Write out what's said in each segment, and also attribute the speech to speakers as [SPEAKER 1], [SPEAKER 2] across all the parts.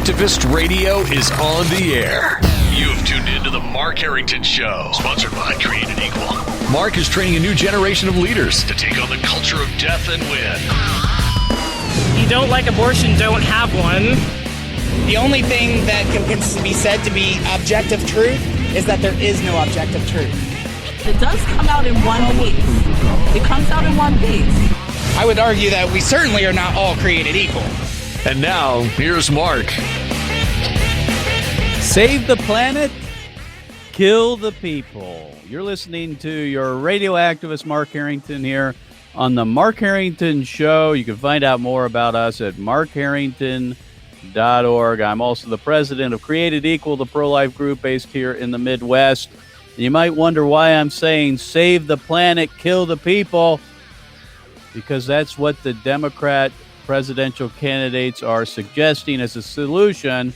[SPEAKER 1] Activist Radio is on the air. You have tuned into the Mark Harrington Show, sponsored by Created Equal. Mark is training a new generation of leaders to take on the culture of death and win.
[SPEAKER 2] You don't like abortion, don't have one.
[SPEAKER 3] The only thing that can be said to be objective truth is that there is no objective truth.
[SPEAKER 4] It does come out in one piece. It comes out in one piece.
[SPEAKER 3] I would argue that we certainly are not all created equal.
[SPEAKER 1] And now, here's Mark.
[SPEAKER 5] Save the planet, kill the people. You're listening to your radio activist Mark Harrington here on the Mark Harrington Show. You can find out more about us at markharrington.org. I'm also the president of Created Equal, the pro-life group based here in the Midwest. You might wonder why I'm saying save the planet, kill the people, because that's what the Democrat presidential candidates are suggesting as a solution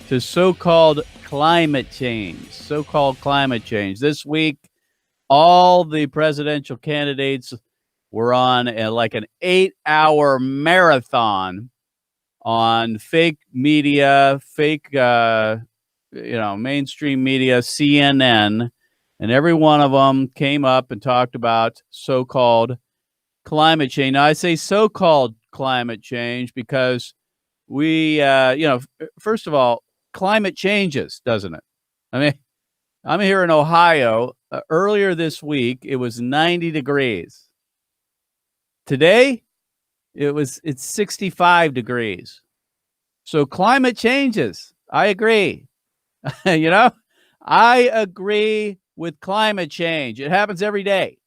[SPEAKER 5] to so-called climate change. This week, all the presidential candidates were on like an 8-hour marathon on fake media, mainstream media, CNN, and every one of them came up and talked about so-called climate change. Now, I say so-called climate change because we, first of all, climate changes, doesn't it? I mean, I'm here in Ohio. Earlier this week, it was 90 degrees. Today, it's 65 degrees. So climate changes. I agree. I agree with climate change. It happens every day.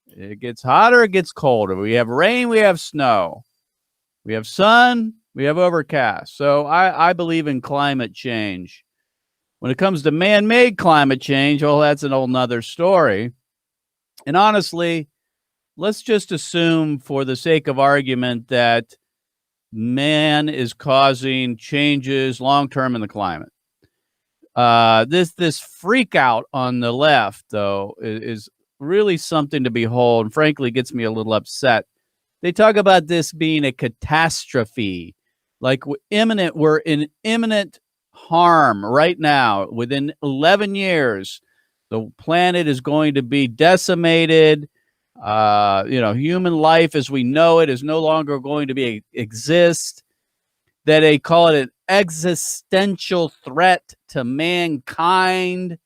[SPEAKER 5] It gets hotter, it gets colder. We have rain, we have snow. We have sun, we have overcast. So I believe in climate change. When it comes to man-made climate change, well, that's an whole nother story. And honestly, let's just assume for the sake of argument that man is causing changes long-term in the climate. This freak out on the left, though, is really something to behold, and frankly gets me a little upset. They talk about this being a catastrophe, like we're in imminent harm right now. Within 11 years, the planet is going to be decimated. Human life as we know it is no longer going to exist. That they call it an existential threat to mankind.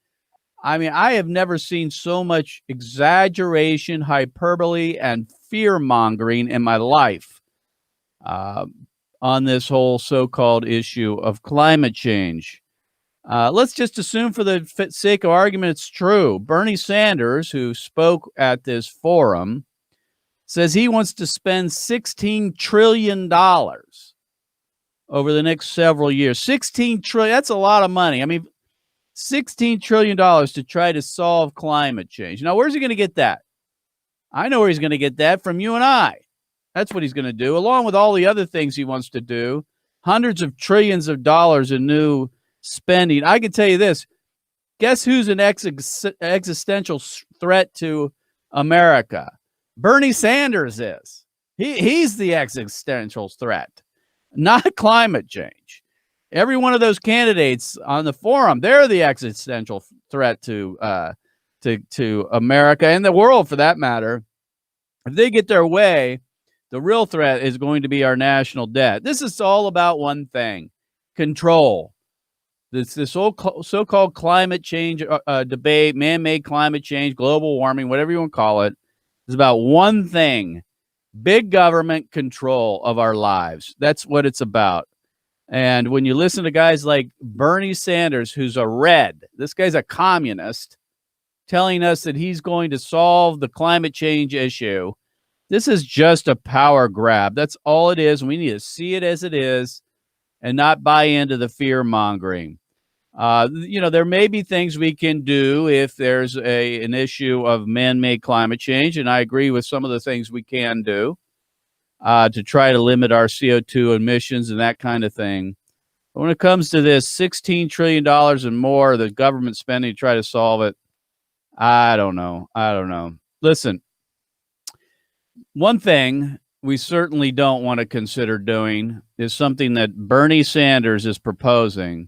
[SPEAKER 5] I mean, I have never seen so much exaggeration, hyperbole, and fear-mongering in my life on this whole so-called issue of climate change. Let's just assume for the sake of argument it's true. Bernie Sanders, who spoke at this forum, says he wants to spend $16 trillion over the next several years. $16 trillion, that's a lot of money. I mean, $16 trillion to try to solve climate change. Now, where's he going to get that? I know where he's going to get that, from you and I. That's what he's going to do, along with all the other things he wants to do. Hundreds of trillions of dollars in new spending. I can tell you this. Guess who's an existential threat to America? Bernie Sanders is. He's the existential threat, not climate change. Every one of those candidates on the forum, they're the existential threat to America and the world, for that matter. If they get their way, the real threat is going to be our national debt. This is all about one thing: control. This whole so-called climate change debate, man-made climate change, global warming, whatever you want to call it, is about one thing: big government control of our lives. That's what it's about. And when you listen to guys like Bernie Sanders, who's a red, this guy's a communist, telling us that he's going to solve the climate change issue, this is just a power grab. That's all it is. We need to see it as it is and not buy into the fear mongering. There may be things we can do if there's an issue of man-made climate change, and I agree with some of the things we can do to try to limit our CO2 emissions and that kind of thing. But when it comes to this $16 trillion and more, the government spending to try to solve it, I don't know. Listen, one thing we certainly don't want to consider doing is something that Bernie Sanders is proposing.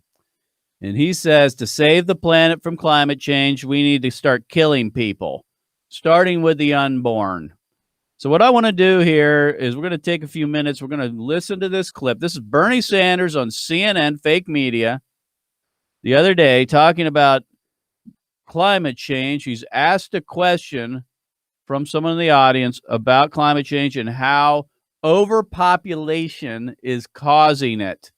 [SPEAKER 5] And he says to save the planet from climate change, we need to start killing people, starting with the unborn. So what I want to do here is we're going to take a few minutes. We're going to listen to this clip. This is Bernie Sanders on CNN, fake media, the other day talking about climate change. He's asked a question from someone in the audience about climate change and how overpopulation is causing it.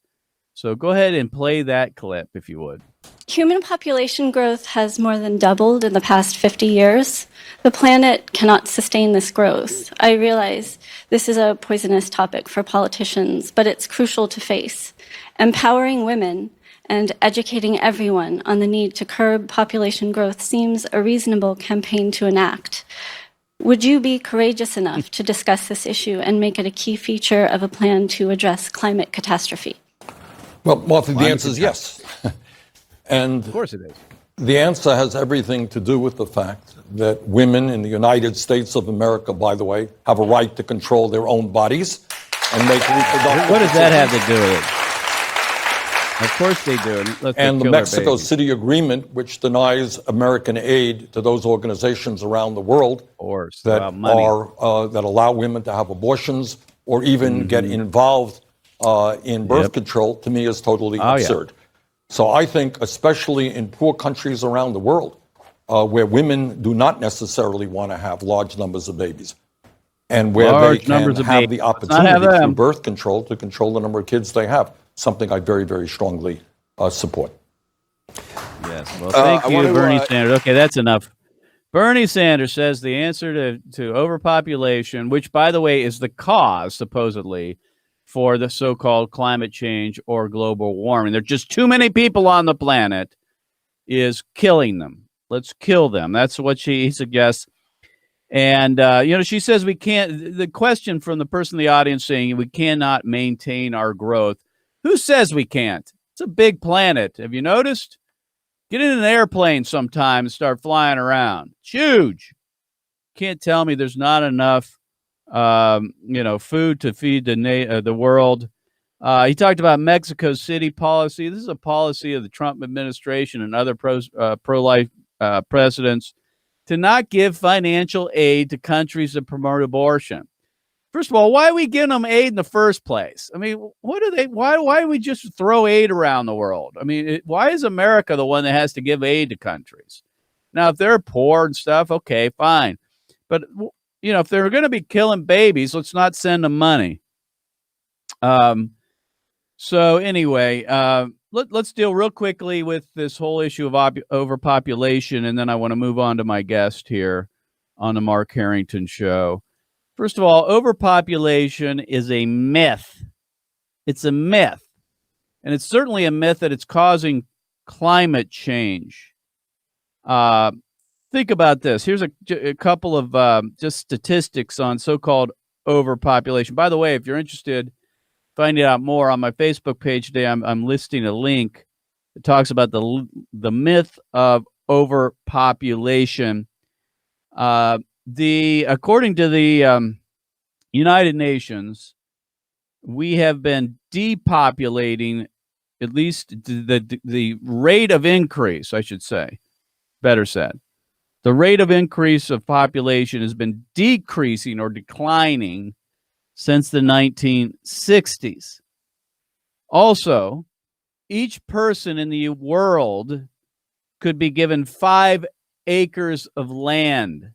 [SPEAKER 5] So go ahead and play that clip, if you would.
[SPEAKER 6] Human population growth has more than doubled in the past 50 years. The planet cannot sustain this growth. I realize this is a poisonous topic for politicians, but it's crucial to face. Empowering women and educating everyone on the need to curb population growth seems a reasonable campaign to enact. Would you be courageous enough to discuss this issue and make it a key feature of a plan to address climate catastrophe?
[SPEAKER 7] Well, Martha, the answer is yes. And
[SPEAKER 5] of course it is.
[SPEAKER 7] The answer has everything to do with the fact that women in the United States of America, by the way, have a right to control their own bodies and make reproductive.
[SPEAKER 5] What does that have to do with it? Of course they do.
[SPEAKER 7] And the Mexico City Agreement, which denies American aid to those organizations around the world that allow women to have abortions or even get involved in birth control, to me is totally absurd. So I think, especially in poor countries around the world, where women do not necessarily want to have large numbers of babies, and where they can have the opportunity through birth control to control the number of kids they have, something I very, very strongly support.
[SPEAKER 5] Yes. Well, thank you, Bernie Sanders. Okay, that's enough. Bernie Sanders says the answer to overpopulation, which, by the way, is the cause, supposedly, for the so-called climate change or global warming. There's just too many people on the planet, is killing them. Let's kill them. That's what she suggests. And, she says we can't, the question from the person in the audience saying we cannot maintain our growth. Who says we can't? It's a big planet. Have you noticed? Get in an airplane sometime and start flying around. It's huge. Can't tell me there's not enough food to feed the world. He talked about Mexico City policy. This is a policy of the Trump administration and other pro-life presidents to not give financial aid to countries that promote abortion. First of all, why are we giving them aid in the first place? I mean, why do we just throw aid around the world? I mean, why is America the one that has to give aid to countries? Now, if they're poor and stuff, okay, fine. But if they're going to be killing babies, let's not send them money. So anyway, let's deal real quickly with this whole issue of overpopulation, and then I want to move on to my guest here on the Mark Harrington Show. First of all, overpopulation is a myth. It's a myth, and it's certainly a myth that it's causing climate change. Think about this. Here's a couple of just statistics on so-called overpopulation. By the way, if you're interested, finding out more on my Facebook page today, I'm listing a link that talks about the myth of overpopulation. According to the United Nations, we have been depopulating, at least the rate of increase, I should say, better said. The rate of increase of population has been decreasing or declining since the 1960s. Also, each person in the world could be given 5 acres of land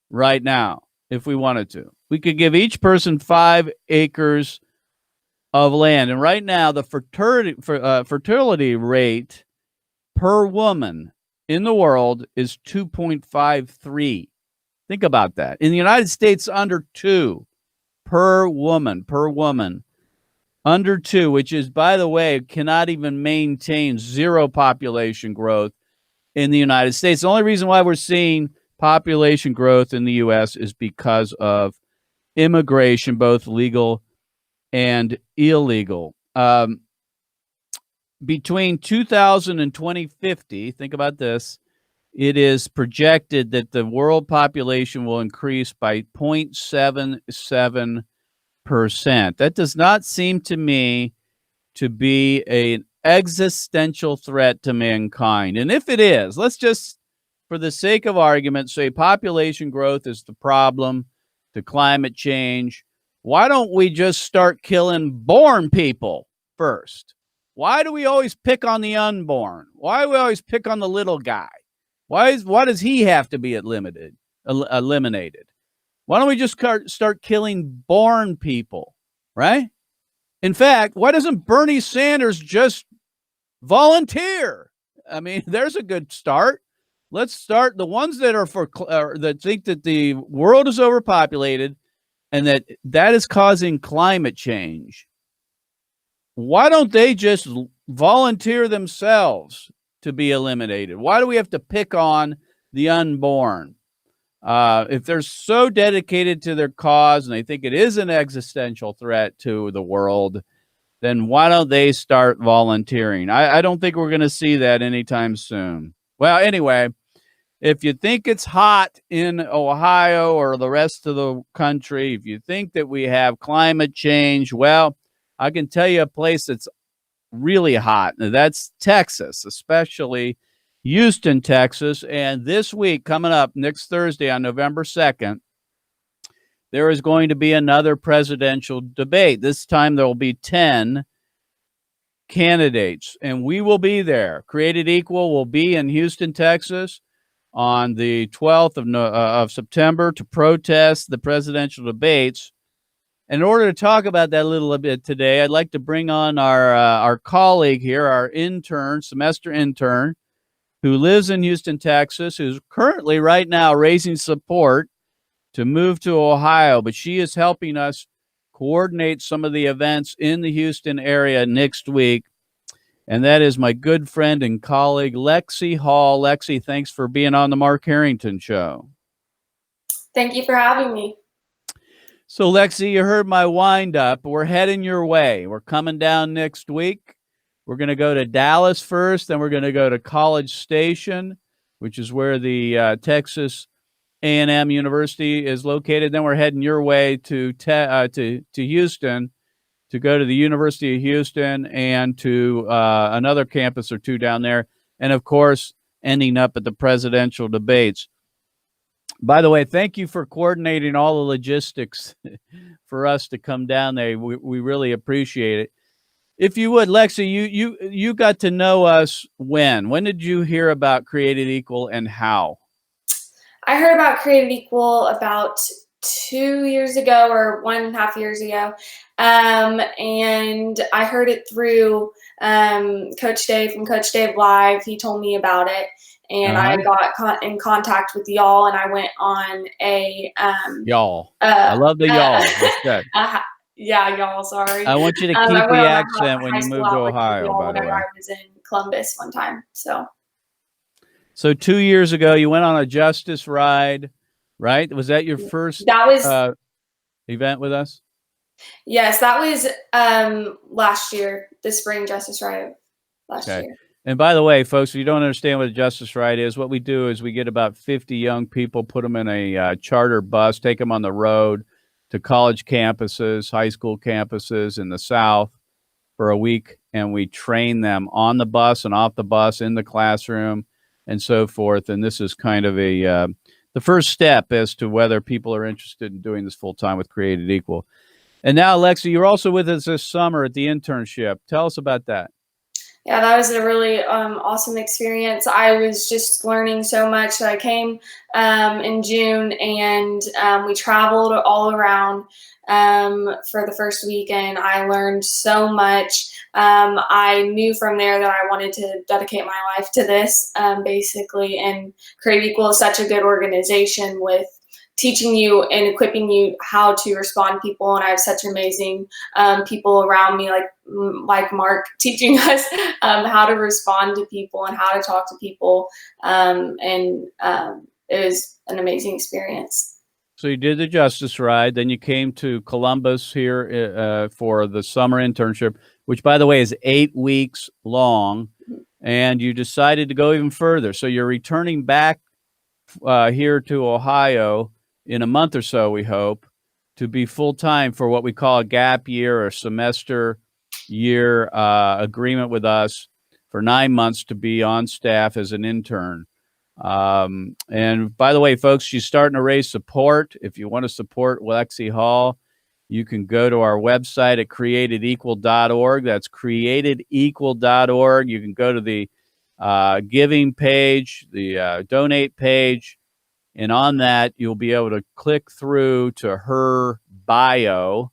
[SPEAKER 5] right now if we wanted to. We could give each person 5 acres of land. And right now, the fertility rate per woman in the world is 2.53. Think about that. In the United States, under 2 per woman, under 2, which is, by the way, cannot even maintain 0 population growth in the United States. The only reason why we're seeing population growth in the U.S. is because of immigration, both legal and illegal. Between 2000 and 2050, think about this, it is projected that the world population will increase by 0.77 8%. That does not seem to me to be an existential threat to mankind. And if it is, let's just, for the sake of argument, say population growth is the problem to climate change. Why don't we just start killing born people first? Why do we always pick on the unborn? Why do we always pick on the little guy? Why does he have to be eliminated? Why don't we just start killing born people, right? In fact, why doesn't Bernie Sanders just volunteer? I mean, there's a good start. Let's start the ones that are that think that the world is overpopulated and that is causing climate change. Why don't they just volunteer themselves to be eliminated? Why do we have to pick on the unborn? If they're so dedicated to their cause and they think it is an existential threat to the world, then why don't they start volunteering? I don't think we're going to see that anytime soon. Well, anyway, if you think it's hot in Ohio or the rest of the country, if you think that we have climate change, well, I can tell you a place that's really hot. That's Texas, especially Houston, Texas. And this week, coming up next Thursday on November 2nd, there is going to be another presidential debate. This time there will be 10 candidates, and we will be there. Created Equal will be in Houston, Texas on the 12th of September to protest the presidential debates. In order to talk about that a little bit today, I'd like to bring on our colleague here, our intern, semester intern, who lives in Houston, Texas, who's currently right now raising support to move to Ohio, but she is helping us coordinate some of the events in the Houston area next week. And that is my good friend and colleague, Lexi Hall. Lexi, thanks for being on the Mark Harrington Show.
[SPEAKER 8] Thank you for having me.
[SPEAKER 5] So, Lexi, you heard my wind up. We're heading your way. We're coming down next week. We're going to go to Dallas first, then we're going to go to College Station, which is where the Texas A&M University is located. Then we're heading your way to Houston to go to the University of Houston and to another campus or two down there. And, of course, ending up at the presidential debates. By the way, thank you for coordinating all the logistics for us to come down there. We really appreciate it. If you would, Lexi, you got to know us when? When did you hear about Created Equal and how?
[SPEAKER 8] I heard about Created Equal about 2 years ago or 1.5 years ago. And I heard it through Coach Dave from Coach Dave Live. He told me about it. And I got in contact with y'all, and I went on a
[SPEAKER 5] y'all. I love the y'all. Good.
[SPEAKER 8] Yeah, y'all. Sorry.
[SPEAKER 5] I want you to keep the accent when you move to Ohio. By the way,
[SPEAKER 8] I was in Columbus one time.
[SPEAKER 5] So 2 years ago, you went on a Justice Ride, right? Was that your first event with us?
[SPEAKER 8] Yes, that was last year, the Spring Justice Ride last year.
[SPEAKER 5] And by the way, folks, if you don't understand what a Justice Ride is, what we do is we get about 50 young people, put them in a charter bus, take them on the road to college campuses, high school campuses in the South for a week, and we train them on the bus and off the bus, in the classroom, and so forth. And this is kind of the first step as to whether people are interested in doing this full time with Created Equal. And now, Lexi, you're also with us this summer at the internship. Tell us about that.
[SPEAKER 8] Yeah, that was a really awesome experience. I was just learning so much. I came in June, and we traveled all around for the first week, and I learned so much. I knew from there that I wanted to dedicate my life to this, basically, and Create Equal is such a good organization with teaching you and equipping you how to respond to people. And I have such amazing people around me, like Mark, teaching us how to respond to people and how to talk to people. It was an amazing experience.
[SPEAKER 5] So you did the Justice Ride, then you came to Columbus here for the summer internship, which, by the way, is 8 weeks long, and you decided to go even further. So you're returning back here to Ohio in a month or so, we hope, to be full-time for what we call a gap year or semester year agreement with us for 9 months to be on staff as an intern. And by the way, folks, she's starting to raise support. If you want to support Lexi Hall, you can go to our website at createdequal.org. That's createdequal.org. You can go to the giving page, the donate page, and on that, you'll be able to click through to her bio,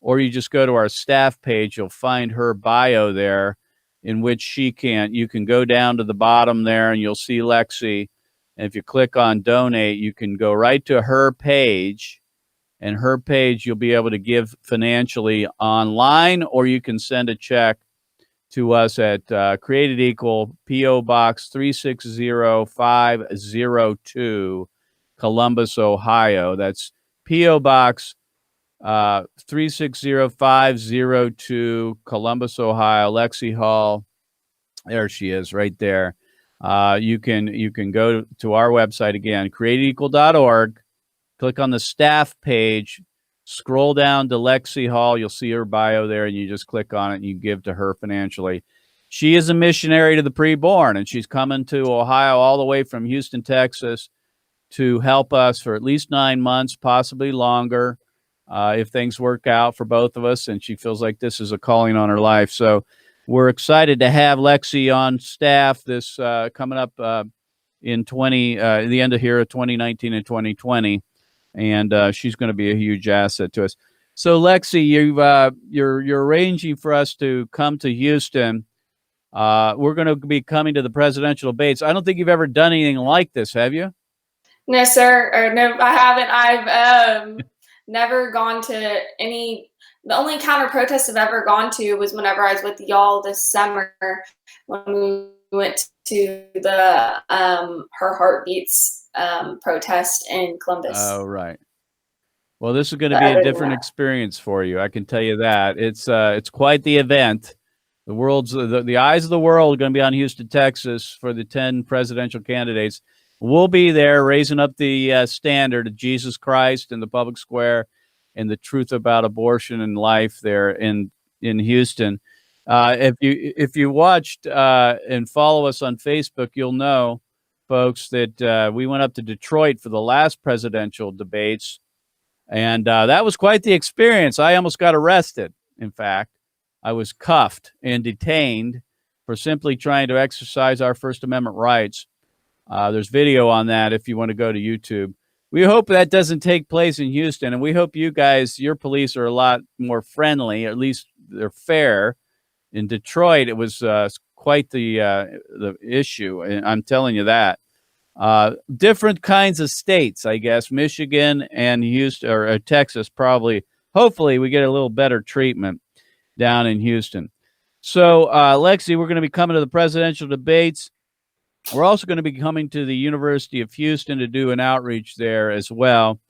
[SPEAKER 5] or you just go to our staff page. You'll find her bio there, in which you can go down to the bottom there and you'll see Lexi. And if you click on donate, you can go right to her page, and her page you'll be able to give financially online, or you can send a check to us at Created Equal, P.O. Box 360502, Columbus, Ohio. That's P.O. Box 360502, Columbus, Ohio. Lexi Hall, there she is, right there. You can go to our website again, createdequal.org. Click on the staff page, scroll down to Lexi Hall. You'll see her bio there, and you just click on it and you give to her financially. She is a missionary to the preborn, and she's coming to Ohio all the way from Houston, Texas, to help us for at least 9 months, possibly longer, if things work out for both of us, and she feels like this is a calling on her life. So we're excited to have Lexi on staff this coming up in the end of here of 2019 and 2020. And she's going to be a huge asset to us. So, Lexi, you're arranging for us to come to Houston. We're going to be coming to the presidential debates. I don't think you've ever done anything like this, have you?
[SPEAKER 8] No, sir. Or no, I haven't. I've never gone to any. The only counter protest I've ever gone to was whenever I was with y'all this summer when we went to the Her Heartbeats protest in Columbus.
[SPEAKER 5] Oh, right. Well, this is going to be a different experience for you. I can tell you that. It's quite the event. The eyes of the world are going to be on Houston, Texas for the 10 presidential candidates. We'll be there raising up the standard of Jesus Christ in the public square and the truth about abortion and life there in Houston. If you watched and follow us on Facebook, you'll know, folks, that we went up to Detroit for the last presidential debates, and that was quite the experience. I almost got arrested. In fact, I was cuffed and detained for simply trying to exercise our First Amendment rights. There's video on that if you want to go to YouTube. We hope that doesn't take place in Houston, and we hope you guys, your police are a lot more friendly, or at least they're fair. In Detroit, it was quite the issue, and I'm telling you that. Different kinds of states, I guess. Michigan and Houston, or Texas, probably. Hopefully, we get a little better treatment down in Houston. So, Lexi, we're going to be coming to the presidential debates. We're also going to be coming to the University of Houston to do an outreach there as well.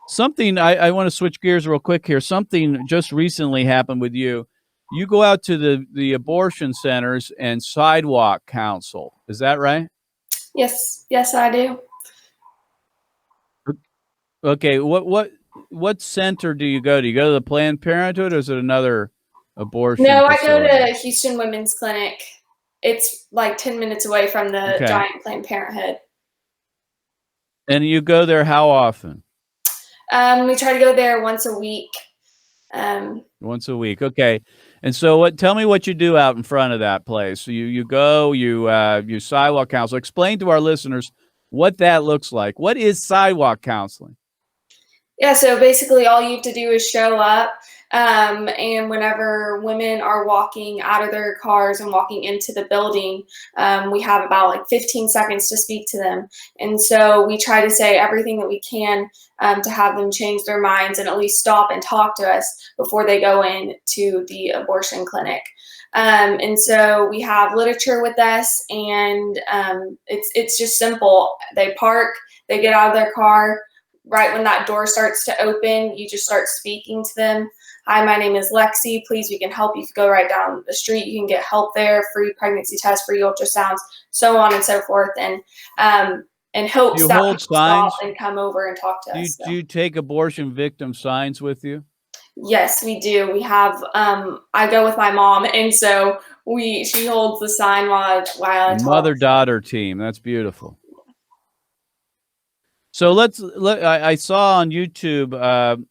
[SPEAKER 5] Something I want to switch gears real quick here. Something just recently happened with you. You go out to the abortion centers and sidewalk counsel. Is that right?
[SPEAKER 8] Yes, I do.
[SPEAKER 5] Okay, what center do you go to? You go to the Planned Parenthood, or is it another abortion
[SPEAKER 8] No,
[SPEAKER 5] facility?
[SPEAKER 8] I go to Houston Women's Clinic. It's like 10 minutes away from the giant Planned Parenthood.
[SPEAKER 5] And you go there how often?
[SPEAKER 8] We try to go there once a week.
[SPEAKER 5] Once a week, okay. And so, tell me what you do out in front of that place. So you go, you sidewalk counsel. Explain to our listeners what that looks like. What is sidewalk counseling?
[SPEAKER 8] Yeah, so basically all you have to do is show up, and whenever women are walking out of their cars and walking into the building, we have about like 15 seconds to speak to them. And so we try to say everything that we can to have them change their minds and at least stop and talk to us before they go in to the abortion clinic. And so we have literature with us, and it's just simple. They park, they get out of their car. Right when that door starts to open, you just start speaking to them. Hi, my name is Lexi. Please, we can help you. If you go right down the street, you can get help there, free pregnancy tests, free ultrasounds, so on and so forth. And in hopes
[SPEAKER 5] you
[SPEAKER 8] that
[SPEAKER 5] hold
[SPEAKER 8] people
[SPEAKER 5] signs?
[SPEAKER 8] stop and come over and talk to us.
[SPEAKER 5] Do you take abortion victim signs with you?
[SPEAKER 8] Yes, we do. We have, I go with my mom, and so she holds the sign while I talk.
[SPEAKER 5] Mother-daughter team. That's beautiful. So I saw on YouTube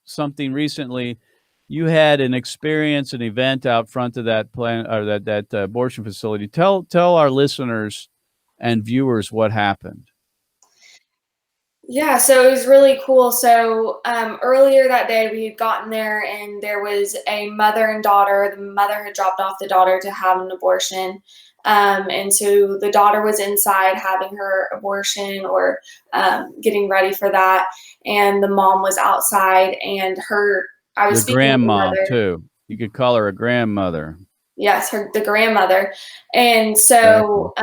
[SPEAKER 5] something recently. You had an experience, an event out front of that that abortion facility. Tell our listeners and viewers what happened.
[SPEAKER 8] Yeah, so it was really cool. So earlier that day, we had gotten there, and there was a mother and daughter. The mother had dropped off the daughter to have an abortion. And so the daughter was inside having her abortion or getting ready for that. And the mom was outside, and I was
[SPEAKER 5] The
[SPEAKER 8] speaking with the
[SPEAKER 5] grandma,
[SPEAKER 8] mother.
[SPEAKER 5] too. You could call her a grandmother.
[SPEAKER 8] Yes, the grandmother. And so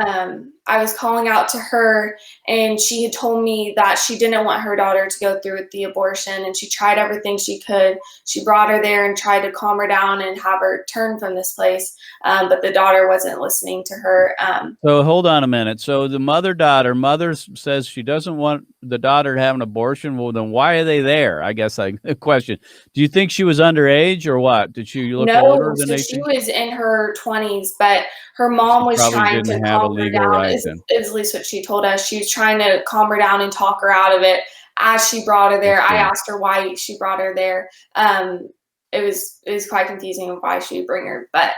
[SPEAKER 8] I was calling out to her, and she had told me that she didn't want her daughter to go through with the abortion, and she tried everything she could. She brought her there and tried to calm her down and have her turn from this place, but the daughter wasn't listening to her.
[SPEAKER 5] So hold on a minute. So the mother says she doesn't want the daughter to have an abortion. Well, then why are they there? I guess the question. Do you think she was underage or what? Did she look older than
[SPEAKER 8] So
[SPEAKER 5] 18?
[SPEAKER 8] she was in her 20s, but her mom was
[SPEAKER 5] probably
[SPEAKER 8] trying
[SPEAKER 5] didn't
[SPEAKER 8] to
[SPEAKER 5] have a
[SPEAKER 8] calm her
[SPEAKER 5] legal
[SPEAKER 8] down,
[SPEAKER 5] right
[SPEAKER 8] is
[SPEAKER 5] then.
[SPEAKER 8] at least what she told us. She was trying to calm her down and talk her out of it as she brought her there. I asked her why she brought her there. It was quite confusing why she would bring her, but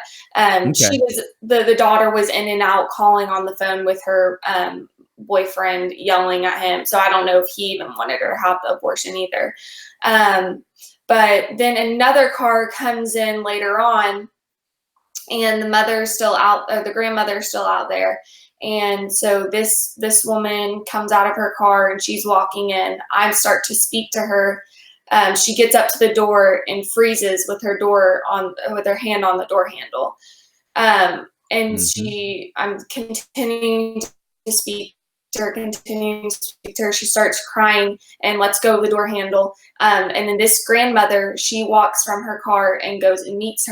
[SPEAKER 8] she was the daughter was in and out calling on the phone with her boyfriend, yelling at him. So I don't know if he even wanted her to have the abortion either. But then another car comes in later on, and the mother's still out, or the grandmother's still out there. And so this woman comes out of her car, and she's walking in. I start to speak to her. She gets up to the door and freezes with her hand on the door handle. And I'm continuing to speak to her, She starts crying and lets go of the door handle. And then this grandmother, she walks from her car and goes and meets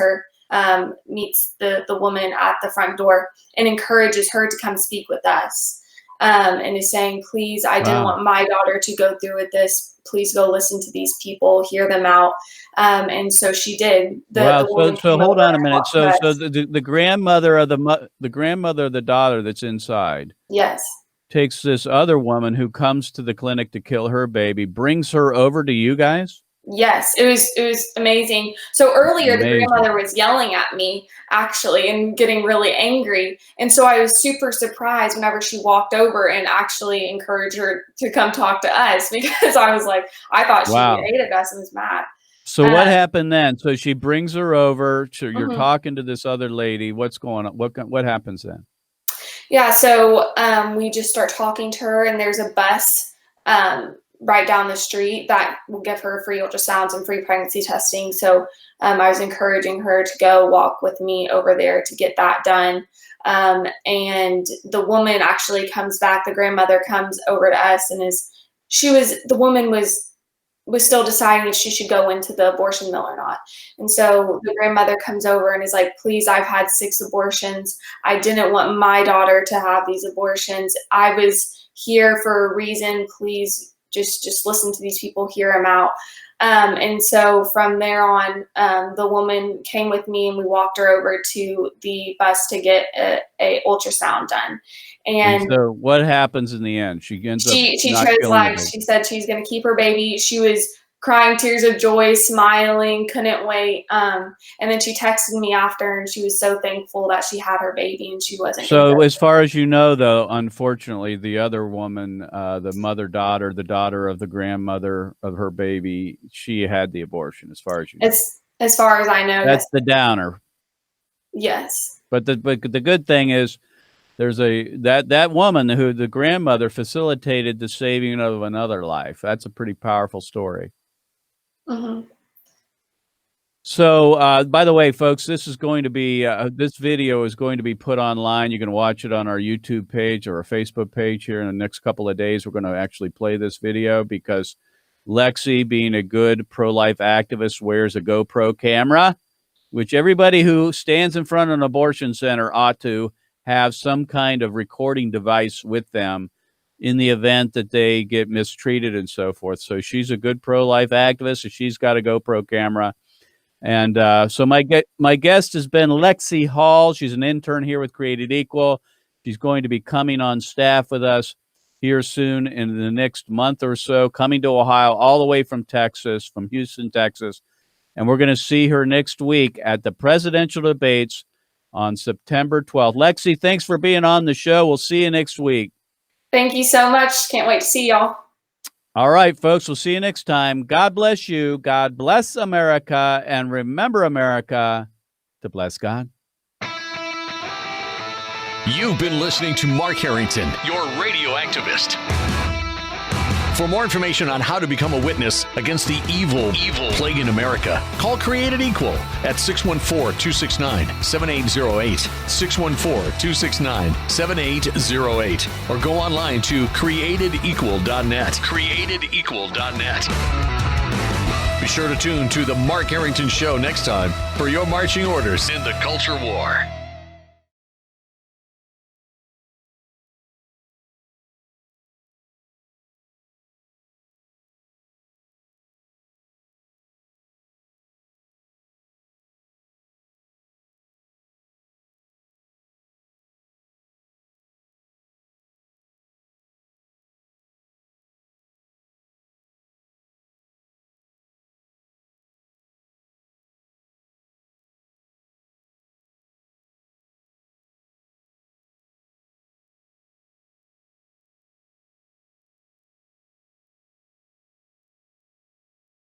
[SPEAKER 8] the woman at the front door and encourages her to come speak with us. And is saying, please, I didn't want my daughter to go through with this. Please go listen to these people, hear them out. And so she did.
[SPEAKER 5] So hold on a minute. So the grandmother of the grandmother of the daughter that's inside.
[SPEAKER 8] Yes.
[SPEAKER 5] Takes this other woman who comes to the clinic to kill her baby, brings her over to you guys?
[SPEAKER 8] Yes, it was amazing. So earlier, the grandmother was yelling at me, actually, and getting really angry. And so I was super surprised whenever she walked over and actually encouraged her to come talk to us, because I was like, I thought she hated us and was mad.
[SPEAKER 5] So what happened then? So she brings her over. You're talking to this other lady. What's going on? What happens then?
[SPEAKER 8] Yeah, so we just start talking to her, and there's a bus right down the street that will give her free ultrasounds and free pregnancy testing. So I was encouraging her to go walk with me over there to get that done. And the woman actually comes back. The grandmother comes over to us, and the woman was still deciding if she should go into the abortion mill or not. And so the grandmother comes over and is like, please, I've had 6 abortions. I didn't want my daughter to have these abortions. I was here for a reason. Please just listen to these people, hear them out. And so from there on, the woman came with me, and we walked her over to the bus to get a ultrasound done. And
[SPEAKER 5] so what happens in the end? She ends up
[SPEAKER 8] she chose life. She said she's going to keep her baby. She was crying tears of joy, smiling, couldn't wait. And then she texted me after, and she was so thankful that she had her baby and she wasn't.
[SPEAKER 5] So as far as you know, though, unfortunately, the other woman, the daughter of the grandmother of her baby, she had the abortion, as far as you know.
[SPEAKER 8] As far as I know.
[SPEAKER 5] That's the downer.
[SPEAKER 8] Yes.
[SPEAKER 5] But the good thing is, there's that woman who the grandmother facilitated the saving of another life. That's a pretty powerful story. So, by the way, folks, this is going to be this video is going to be put online. You can watch it on our YouTube page or our Facebook page here in the next couple of days. We're going to actually play this video because Lexi, being a good pro-life activist, wears a GoPro camera, which everybody who stands in front of an abortion center ought to have some kind of recording device with them in the event that they get mistreated and so forth. So she's a good pro-life activist, and she's got a GoPro camera. And so my guest has been Lexi Hall. She's an intern here with Created Equal. She's going to be coming on staff with us here soon in the next month or so, coming to Ohio all the way from Texas, from Houston, Texas. And we're going to see her next week at the presidential debates on September 12th. Lexi, thanks for being on the show. We'll see you next week.
[SPEAKER 8] Thank you so much. Can't wait to see y'all.
[SPEAKER 5] All right, folks, we'll see you next time. God bless you. God bless America. And remember, America, to bless God.
[SPEAKER 1] You've been listening to Mark Harrington, your radio activist. For more information on how to become a witness against the evil plague in America, call Created Equal at 614-269-7808, 614-269-7808, or go online to createdequal.net, createdequal.net. Be sure to tune to The Mark Harrington Show next time for your marching orders in the culture war.